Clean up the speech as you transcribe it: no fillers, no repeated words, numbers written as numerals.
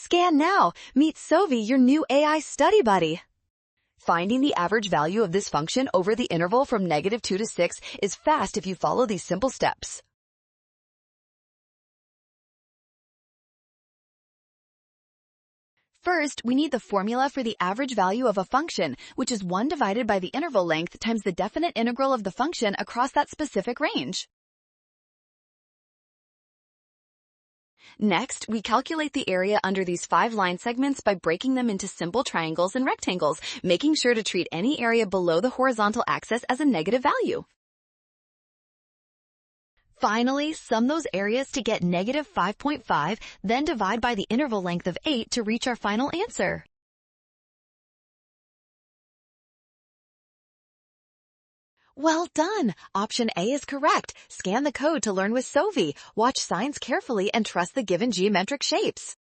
Scan now. Meet Sovi, your new AI study buddy. Finding the average value of this function over the interval from -2 to 6 is fast if you follow these simple steps. First, we need the formula for the average value of a function, which is 1 divided by the interval length times the definite integral of the function across that specific range. Next, we calculate the area under these 5 line segments by breaking them into simple triangles and rectangles, making sure to treat any area below the horizontal axis as a negative value. Finally, sum those areas to get -5.5, then divide by the interval length of 8 to reach our final answer. Well done! Option A is correct. Scan the code to learn with Sovi. Watch signs carefully and trust the given geometric shapes.